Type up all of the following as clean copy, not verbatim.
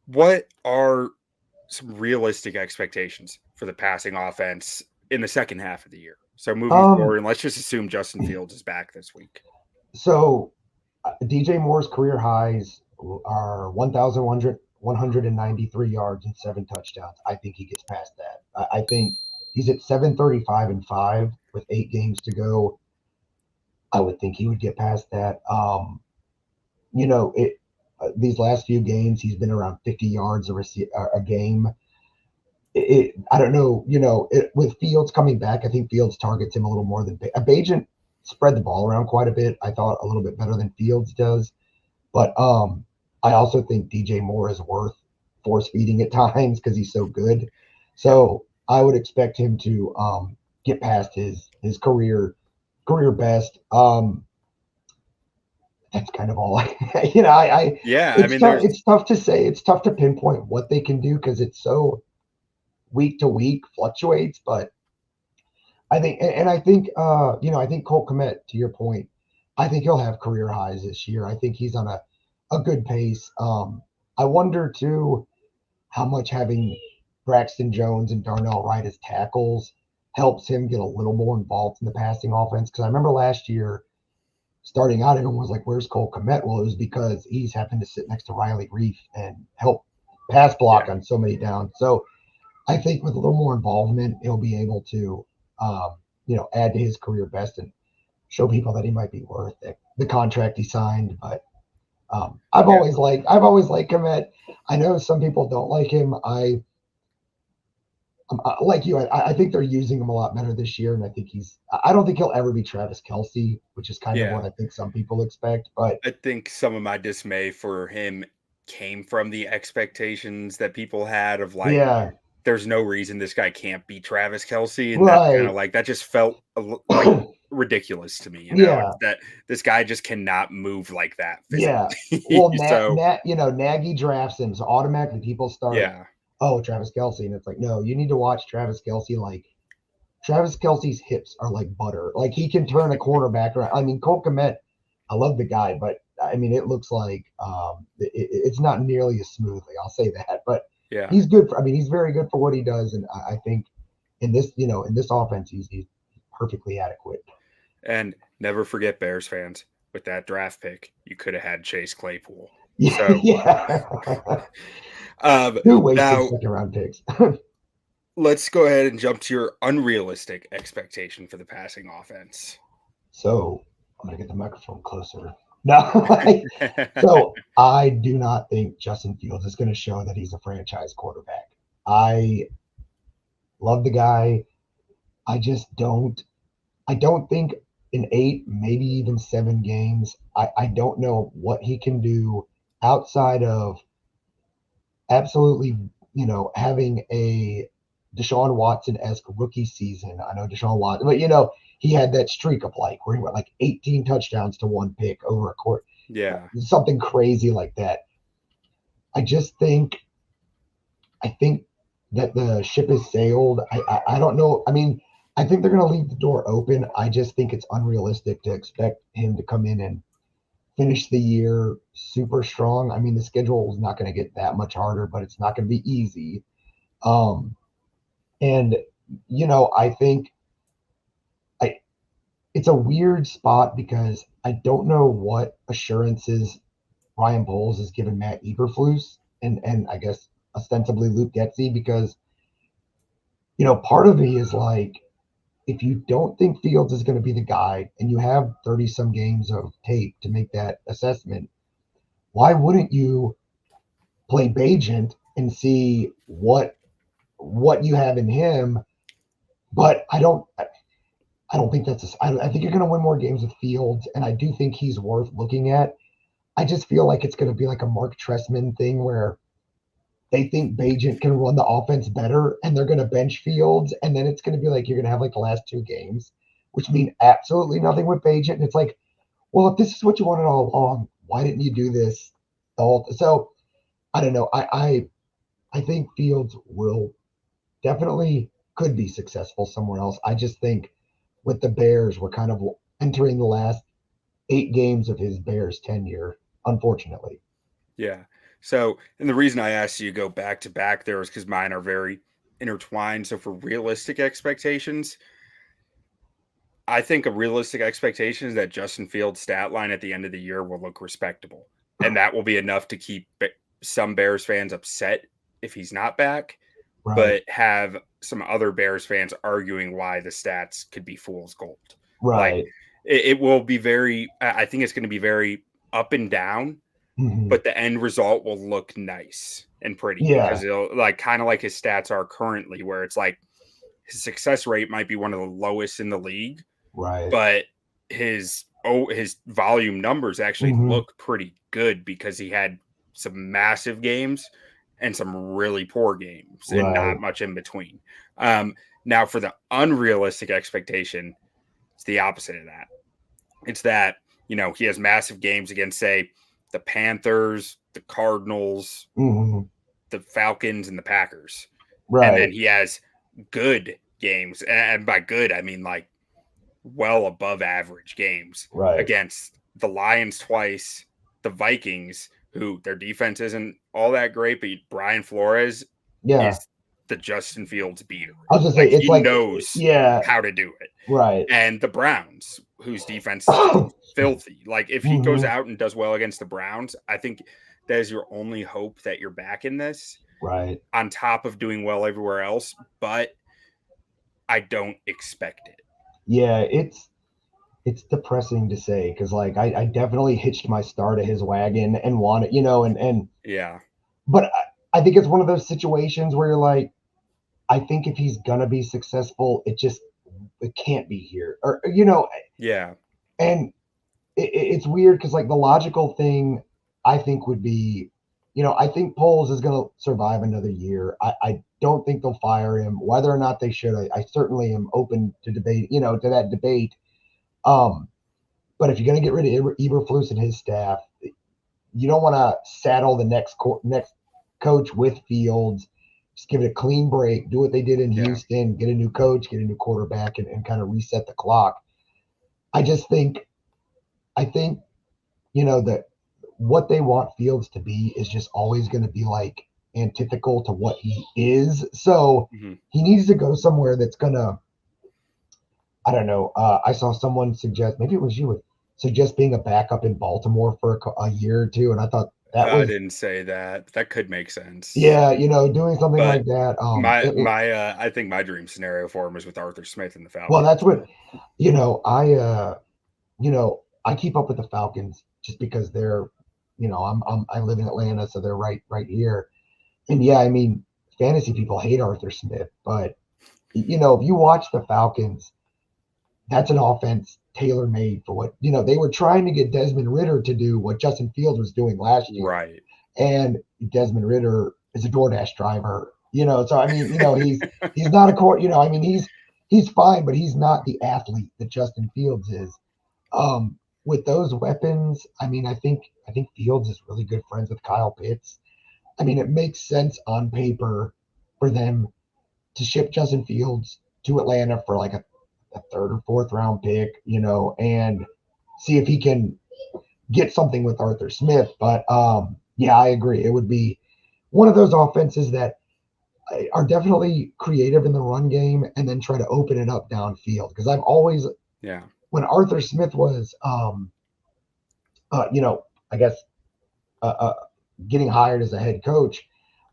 What are some realistic expectations for the passing offense in the second half of the year? So moving Um, forward, and let's just assume Justin Fields is back this week. so DJ Moore's career highs are 1,193 yards and 7 touchdowns. I think he gets past that. I think he's at 735 and 5 with 8 games to go. I would think he would get past that. It these last few games he's been around 50 yards a game. I don't know. With Fields coming back, I think Fields targets him a little more than Bajent spread the ball around quite a bit. I thought a little bit better than Fields does. But I also think DJ Moore is worth force feeding at times because he's so good. Yep. So I would expect him to get past his career best. That's kind of all. I Yeah, I it's mean, tough. there's It's tough to say. It's tough to pinpoint what they can do because it's so week to week fluctuates. But I think, and I think, I think Colt Kmet, to your point, I think he'll have career highs this year. I think he's on a good pace. I wonder too how much having Braxton Jones and Darnell Wright as tackles helps him get a little more involved in the passing offense. Because I remember last year starting out, everyone was like, "Where's Cole Kmet?" Well, it was because he's happened to sit next to Riley Reef and help pass block yeah, on so many downs. So I think with a little more involvement, he'll be able to, add to his career best and show people that he might be worth it, the contract he signed. But yeah. I've always liked him. I know some people don't like him. Like you. I think they're using him a lot better this year, and I think I don't think he'll ever be Travis Kelsey, which is kind of Yeah. what I think some people expect. But I think some of my dismay for him came from the expectations that people had of like, yeah, there's no reason this guy can't be Travis Kelsey, and that's kind of right, like that just felt like ridiculous to me. It's yeah. that this guy just cannot move like that Yeah. physically. Well, So Nagy drafts him, so automatically people start, yeah, oh, Travis Kelsey, and it's like, no, you need to watch Travis Kelsey. Like Travis Kelsey's hips are like butter. Like he can turn a cornerback around. I mean, Cole Kmet, I love the guy, but I mean, it looks like it's not nearly as smoothly. I'll say that, but yeah, he's good. I mean, he's very good for what he does, and I think in this offense, he's perfectly adequate. and never forget Bears fans with that draft pick, you could have had Chase Claypool. Yeah, So yeah. um, Two wasted now second round picks. let's go ahead and jump to your unrealistic expectation for the passing offense. So I'm gonna get the microphone closer. No, so I do not think Justin Fields is going to show that he's a franchise quarterback. I love the guy. I just don't. I don't think in 8, maybe even 7 games. I don't know what he can do outside of absolutely, having a Deshaun Watson esque rookie season. I know Deshaun Watson, but he had that streak of like where he went like 18 touchdowns to one pick over a court, Yeah, something crazy like that. I just think I think that the ship has sailed. I don't know. I mean, I think they're going to leave the door open. I just think it's unrealistic to expect him to come in and finish the year super strong. I mean, the schedule is not going to get that much harder, but it's not going to be easy. Um, and I think I it's a weird spot because I don't know what assurances Ryan Poles has given Matt Eberflus and I guess ostensibly Luke Getzey because part of me is like if you don't think Fields is going to be the guy and you have 30 some games of tape to make that assessment, why wouldn't you play Bajent and see what you have in him? But I don't think I think you're going to win more games with Fields, and I do think he's worth looking at. I just feel like it's going to be like a Mark Trestman thing where they think Bajent can run the offense better and they're going to bench Fields. And then it's going to be like you're going to have like the last 2 games, which mean absolutely nothing with Bajent. And it's like, well, if this is what you wanted all along, why didn't you do this? So I don't know. I think Fields will definitely could be successful somewhere else. I just think with the Bears, we're kind of entering the last 8 games of his Bears tenure, unfortunately. yeah. So, and the reason I asked you to go back to back there is because mine are very intertwined. So, for realistic expectations, I think a realistic expectation is that Justin Fields' stat line at the end of the year will look respectable, and that will be enough to keep some Bears fans upset if he's not back, Right. but have some other Bears fans arguing why the stats could be fool's gold. Like Right. it will be very. I think it's going to be very up and down, Hmm. but the end result will look nice and pretty Yeah. because it'll like kind of like his stats are currently, where it's like his success rate might be one of the lowest in the league, Right. but his volume numbers actually Hmm. look pretty good because he had some massive games and some really poor games and not Right. much in between. Um, Now, for the unrealistic expectation, it's the opposite of that. It's that he has massive games against, say, the Panthers, the Cardinals, Hmm. the Falcons, and the Packers, and then Right. he has good games, and by good I mean like well above average games Right. against the Lions twice, the Vikings, who their defense isn't all that great, but Brian Flores Yeah. is the Justin Fields beater. I was just say Like it's he like, knows yeah. how to do it. Right. And the Browns, whose defense is just filthy. Like if he goes Hmm. out and does well against the Browns, I think that is your only hope that you're back in this, Right. on top of doing well everywhere else. But I don't expect it. Yeah. It's depressing to say because like I definitely hitched my star to his wagon and wanted, and Yeah. but I think it's one of those situations where you're like, I think if he's gonna be successful, it can't be here, or Yeah. and it's weird because like the logical thing I think would be, I think Poles is gonna survive another year. I don't think they'll fire him. Whether or not they should, I certainly am open to debate, to that debate. Um, but if you're gonna get rid of Eberflus and his staff, you don't want to saddle the next coach with Fields. Just give it a clean break. Do what they did in Yeah. Houston. Get a new coach, get a new quarterback, and kind of reset the clock. I just think, I think, that what they want Fields to be is just always going to be like antithetical to what he is. So Mhm. he needs to go somewhere that's going to, I don't know. I saw someone suggest, maybe it was you, suggest being a backup in Baltimore for a year or two. And I thought that I was, didn't say that, but that could make sense. yeah, doing something But like that. I think my dream scenario for him is with Arthur Smith and the Well, Falcons. that's what, I keep up with the Falcons just because they're, I live in Atlanta, so they're right here. And yeah, I mean, fantasy people hate Arthur Smith, but if you watch the Falcons, that's an offense tailor made for what, they were trying to get Desmond Ritter to do what Justin Fields was doing last year. Right. And Desmond Ritter is a DoorDash driver, so I mean, he's not a court, I mean, he's fine, but he's not the athlete that Justin Fields is. With those weapons, I mean, I think Fields is really good friends with Kyle Pitts. I mean, it makes sense on paper for them to ship Justin Fields to Atlanta for like a third or fourth round pick, and see if he can get something with Arthur Smith. But yeah, I agree. It would be one of those offenses that are definitely creative in the run game and then try to open it up downfield. Because I've always, Yeah. when Arthur Smith was, I guess, uh, uh, getting hired as a head coach,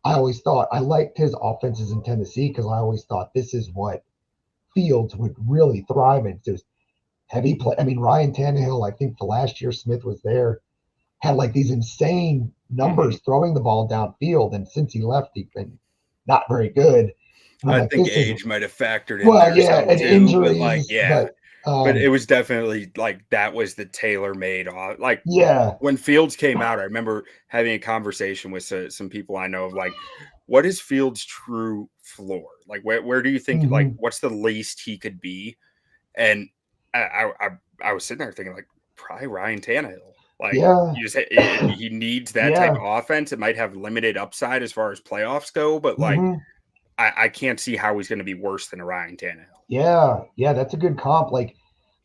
I always thought I liked his offenses in Tennessee because I always thought this is what Fields would really thrive in. Just heavy play. I mean, Ryan Tannehill, I think the last year Smith was there, had like these insane Hmm. numbers throwing the ball downfield. And since he left, he's been not very good. And I'm I like, think this is, age might have factored in well, there yeah, some and too, but like, injuries, yeah, but but it was definitely like that was the tailor made. Like yeah. when Fields came out, I remember having a conversation with some people I know of like, what is Fields' true floor? Like, where do you think like Hmm. what's the least he could be? And I was sitting there thinking like probably Ryan Tannehill. Like Yeah. you just he needs that type Yeah. of offense. It might have limited upside as far as playoffs go, but like Hmm. I can't see how he's going to be worse than a Ryan Tannehill. Yeah. Yeah. That's a good comp. Like,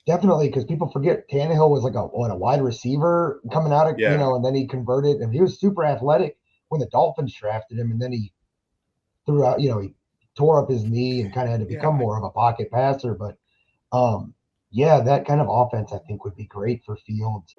definitely, because people forget Tannehill was like a wide receiver coming out of, Yeah, and then he converted and he was super athletic, when the Dolphins drafted him, and then he threw out, he tore up his knee and kind of had to Yeah, become more of a pocket passer. But yeah, that kind of offense I think would be great for Fields.